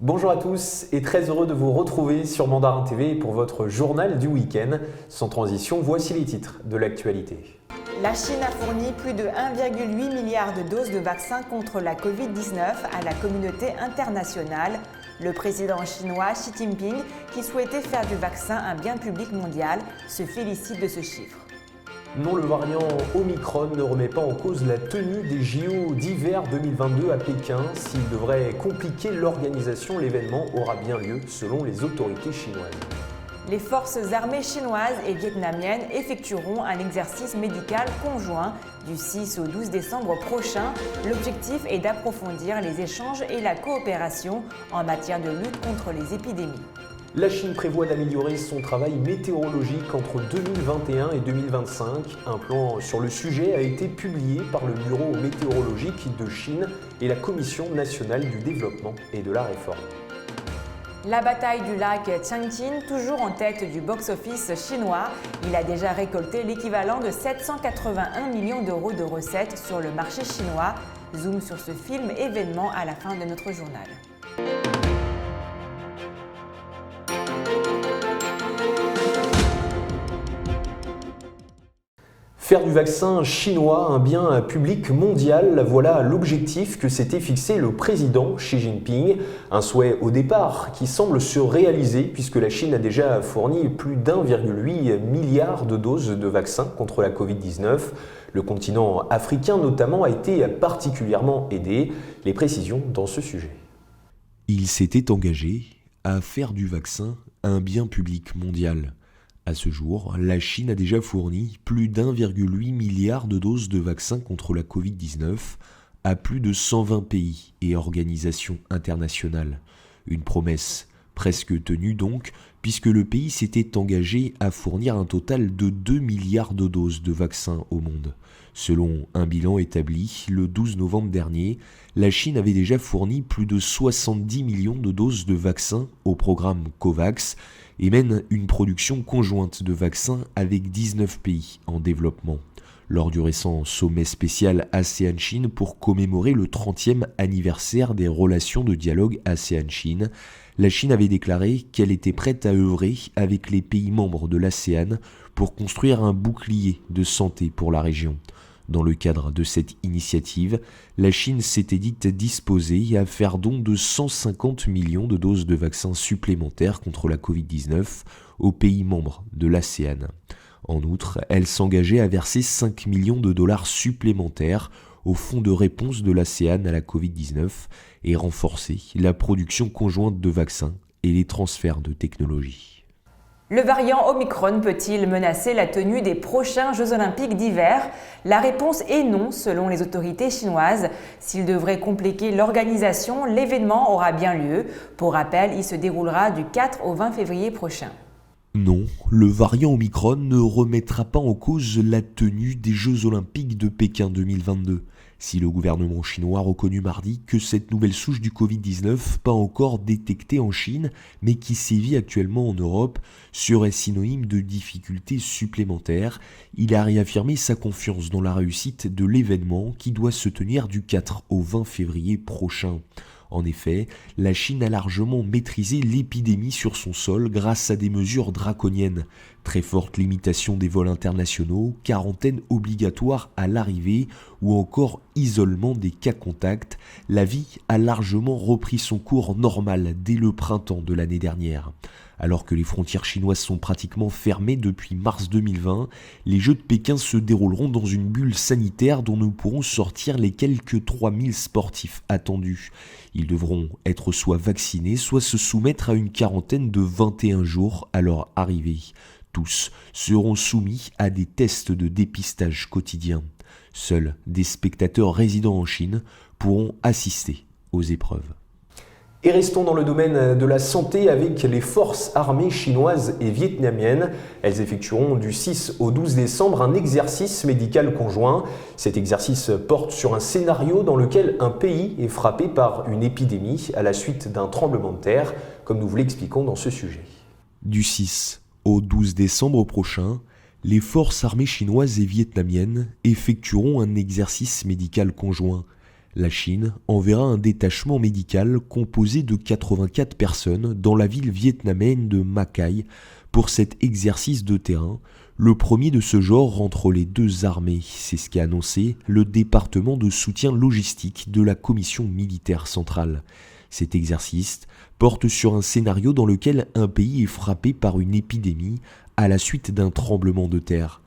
Bonjour à tous et très heureux de vous retrouver sur Mandarin TV pour votre journal du week-end. Sans transition, voici les titres de l'actualité. La Chine a fourni plus de 1,8 milliard de doses de vaccins contre la Covid-19 à la communauté internationale. Le président chinois Xi Jinping, qui souhaitait faire du vaccin un bien public mondial, se félicite de ce chiffre. Non, le variant Omicron ne remet pas en cause la tenue des JO d'hiver 2022 à Pékin. S'il devrait compliquer l'organisation, l'événement aura bien lieu selon les autorités chinoises. Les forces armées chinoises et vietnamiennes effectueront un exercice médical conjoint du 6 au 12 décembre prochain. L'objectif est d'approfondir les échanges et la coopération en matière de lutte contre les épidémies. La Chine prévoit d'améliorer son travail météorologique entre 2021 et 2025. Un plan sur le sujet a été publié par le Bureau météorologique de Chine et la Commission nationale du développement et de la réforme. La bataille du lac Changqing, toujours en tête du box-office chinois, il a déjà récolté l'équivalent de 781 millions d'euros de recettes sur le marché chinois. Zoom sur ce film événement à la fin de notre journal. Faire du vaccin chinois un bien public mondial, voilà l'objectif que s'était fixé le président Xi Jinping. Un souhait au départ qui semble se réaliser puisque la Chine a déjà fourni plus d'1,8 milliard de doses de vaccins contre la Covid-19. Le continent africain notamment a été particulièrement aidé. Les précisions dans ce sujet. Il s'était engagé à faire du vaccin un bien public mondial. À ce jour, la Chine a déjà fourni plus d'1,8 milliard de doses de vaccins contre la Covid-19 à plus de 120 pays et organisations internationales. Une promesse presque tenue donc, puisque le pays s'était engagé à fournir un total de 2 milliards de doses de vaccins au monde. Selon un bilan établi le 12 novembre dernier, la Chine avait déjà fourni plus de 70 millions de doses de vaccins au programme COVAX et mène une production conjointe de vaccins avec 19 pays en développement. Lors du récent sommet spécial ASEAN-Chine pour commémorer le 30e anniversaire des relations de dialogue ASEAN-Chine, la Chine avait déclaré qu'elle était prête à œuvrer avec les pays membres de l'ASEAN pour construire un bouclier de santé pour la région. Dans le cadre de cette initiative, la Chine s'était dite disposée à faire don de 150 millions de doses de vaccins supplémentaires contre la Covid-19 aux pays membres de l'ASEAN. En outre, elle s'engageait à verser 5 millions de dollars supplémentaires au fonds de réponse de l'ASEAN à la Covid-19 et renforcer la production conjointe de vaccins et les transferts de technologies. Le variant Omicron peut-il menacer la tenue des prochains Jeux Olympiques d'hiver? La réponse est non selon les autorités chinoises. S'il devrait compliquer l'organisation, l'événement aura bien lieu. Pour rappel, il se déroulera du 4 au 20 février prochain. Non, le variant Omicron ne remettra pas en cause la tenue des Jeux Olympiques de Pékin 2022. Si le gouvernement chinois a reconnu mardi que cette nouvelle souche du Covid-19, pas encore détectée en Chine, mais qui sévit actuellement en Europe, serait synonyme de difficultés supplémentaires, il a réaffirmé sa confiance dans la réussite de l'événement qui doit se tenir du 4 au 20 février prochain. En effet, la Chine a largement maîtrisé l'épidémie sur son sol grâce à des mesures draconiennes. Très forte limitation des vols internationaux, quarantaine obligatoire à l'arrivée ou encore isolement des cas contacts, la vie a largement repris son cours normal dès le printemps de l'année dernière. Alors que les frontières chinoises sont pratiquement fermées depuis mars 2020, les Jeux de Pékin se dérouleront dans une bulle sanitaire dont ne pourront sortir les quelques 3000 sportifs attendus. Ils devront être soit vaccinés, soit se soumettre à une quarantaine de 21 jours à leur arrivée. Tous seront soumis à des tests de dépistage quotidiens. Seuls des spectateurs résidant en Chine pourront assister aux épreuves. Et restons dans le domaine de la santé avec les forces armées chinoises et vietnamiennes. Elles effectueront du 6 au 12 décembre un exercice médical conjoint. Cet exercice porte sur un scénario dans lequel un pays est frappé par une épidémie à la suite d'un tremblement de terre, comme nous vous l'expliquons dans ce sujet. Du 6 au 12 décembre prochain, les forces armées chinoises et vietnamiennes effectueront un exercice médical conjoint. La Chine enverra un détachement médical composé de 84 personnes dans la ville vietnamienne de Makai pour cet exercice de terrain, le premier de ce genre entre les deux armées. C'est ce qu'a annoncé le département de soutien logistique de la Commission militaire centrale. Cet exercice porte sur un scénario dans lequel un pays est frappé par une épidémie à la suite d'un tremblement de terre.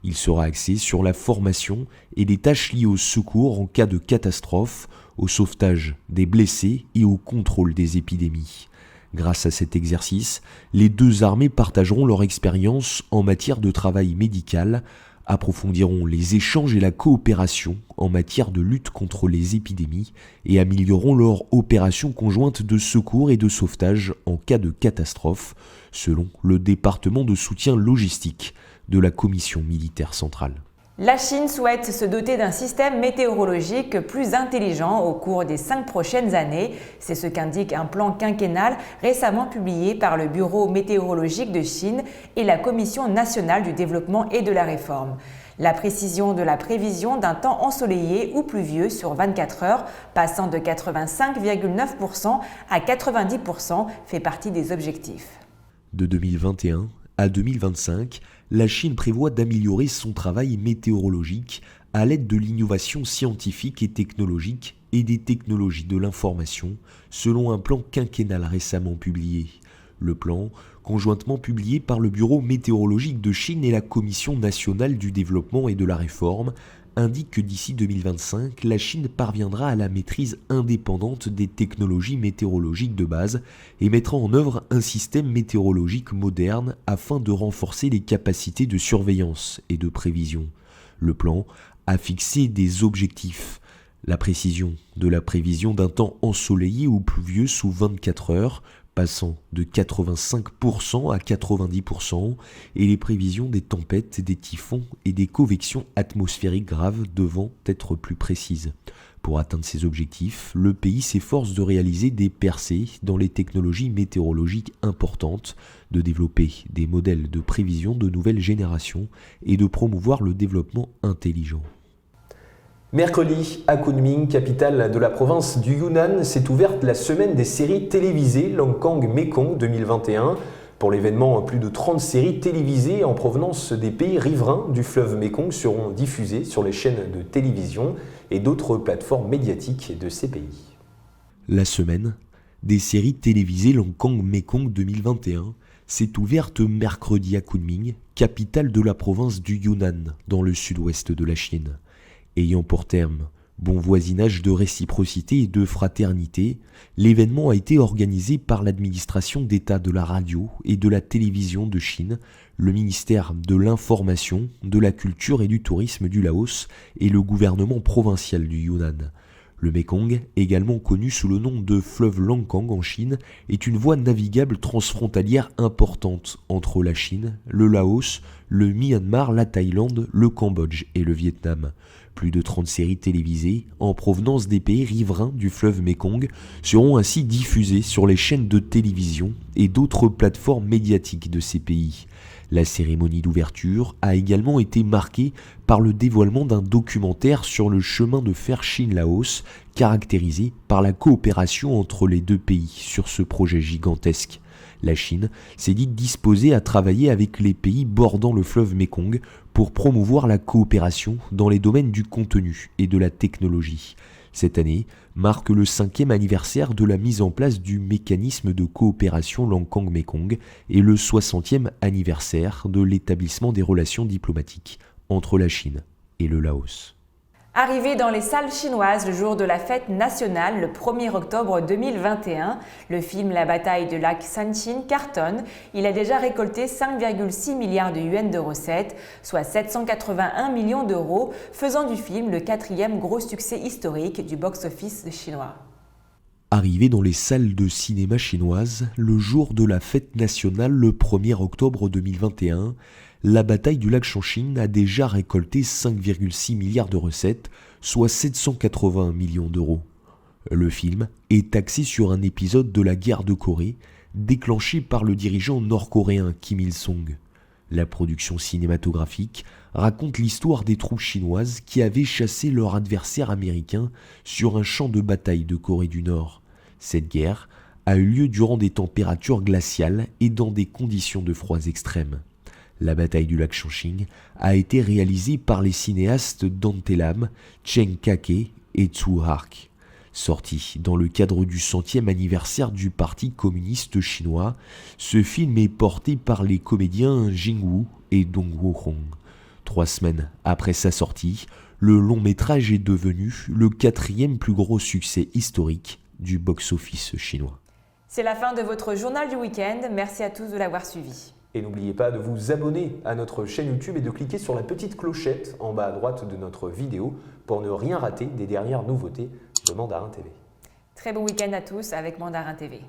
Il sera axé sur la formation et les tâches liées au secours en cas de catastrophe, au sauvetage des blessés et au contrôle des épidémies. Grâce à cet exercice, les deux armées partageront leur expérience en matière de travail médical, approfondiront les échanges et la coopération en matière de lutte contre les épidémies et amélioreront leur opération conjointe de secours et de sauvetage en cas de catastrophe, selon le département de soutien logistique de la Commission militaire centrale. La Chine souhaite se doter d'un système météorologique plus intelligent au cours des 5 prochaines années. C'est ce qu'indique un plan quinquennal récemment publié par le Bureau météorologique de Chine et la Commission nationale du développement et de la réforme. La précision de la prévision d'un temps ensoleillé ou pluvieux sur 24 heures, passant de 85,9% à 90%, fait partie des objectifs. De 2021 à 2025, la Chine prévoit d'améliorer son travail météorologique à l'aide de l'innovation scientifique et technologique et des technologies de l'information, selon un plan quinquennal récemment publié. Le plan, conjointement publié par le Bureau météorologique de Chine et la Commission nationale du développement et de la réforme, indique que d'ici 2025, la Chine parviendra à la maîtrise indépendante des technologies météorologiques de base et mettra en œuvre un système météorologique moderne afin de renforcer les capacités de surveillance et de prévision. Le plan a fixé des objectifs. La précision de la prévision d'un temps ensoleillé ou pluvieux sous 24 heures, passant de 85% à 90%, et les prévisions des tempêtes, des typhons et des convections atmosphériques graves devant être plus précises. Pour atteindre ces objectifs, le pays s'efforce de réaliser des percées dans les technologies météorologiques importantes, de développer des modèles de prévision de nouvelle génération et de promouvoir le développement intelligent. Mercredi, à Kunming, capitale de la province du Yunnan, s'est ouverte la semaine des séries télévisées Langkang Mekong 2021. Pour l'événement, plus de 30 séries télévisées en provenance des pays riverains du fleuve Mekong seront diffusées sur les chaînes de télévision et d'autres plateformes médiatiques de ces pays. La semaine des séries télévisées Langkang Mekong 2021 s'est ouverte mercredi à Kunming, capitale de la province du Yunnan, dans le sud-ouest de la Chine. Ayant pour terme bon voisinage de réciprocité et de fraternité, l'événement a été organisé par l'administration d'État de la radio et de la télévision de Chine, le ministère de l'Information, de la Culture et du Tourisme du Laos et le gouvernement provincial du Yunnan. Le Mekong, également connu sous le nom de fleuve Langkang en Chine, est une voie navigable transfrontalière importante entre la Chine, le Laos, le Myanmar, la Thaïlande, le Cambodge et le Vietnam. Plus de 30 séries télévisées en provenance des pays riverains du fleuve Mekong seront ainsi diffusées sur les chaînes de télévision et d'autres plateformes médiatiques de ces pays. La cérémonie d'ouverture a également été marquée par le dévoilement d'un documentaire sur le chemin de fer Chine-Laos, caractérisé par la coopération entre les deux pays sur ce projet gigantesque. La Chine s'est dite disposée à travailler avec les pays bordant le fleuve Mekong pour promouvoir la coopération dans les domaines du contenu et de la technologie. Cette année marque le 5e anniversaire de la mise en place du mécanisme de coopération Langkang-Mekong et le 60e anniversaire de l'établissement des relations diplomatiques entre la Chine et le Laos. Arrivé dans les salles chinoises le jour de la fête nationale, le 1er octobre 2021, le film La bataille de lac Sanchin cartonne. Il a déjà récolté 5,6 milliards de yuans de recettes, soit 781 millions d'euros, faisant du film le 4e gros succès historique du box-office chinois. Arrivé dans les salles de cinéma chinoises le jour de la fête nationale le 1er octobre 2021, La bataille du lac Sanchin a déjà récolté 5,6 milliards de recettes, soit 781 millions d'euros. Le film est axé sur un épisode de la guerre de Corée, déclenché par le dirigeant nord-coréen Kim Il-sung. La production cinématographique raconte l'histoire des troupes chinoises qui avaient chassé leur adversaire américain sur un champ de bataille de Corée du Nord. Cette guerre a eu lieu durant des températures glaciales et dans des conditions de froid extrêmes. La bataille du lac Chongqing a été réalisée par les cinéastes Dante Lam, Chen Kake et Zhu Hark. Sorti dans le cadre du 100e anniversaire du Parti communiste chinois, ce film est porté par les comédiens Jing Wu et Dong Wo-hong. 3 semaines après sa sortie, le long métrage est devenu le 4e plus gros succès historique du box-office chinois. C'est la fin de votre journal du week-end. Merci à tous de l'avoir suivi. Et n'oubliez pas de vous abonner à notre chaîne YouTube et de cliquer sur la petite clochette en bas à droite de notre vidéo pour ne rien rater des dernières nouveautés de Mandarin TV. Très bon week-end à tous avec Mandarin TV.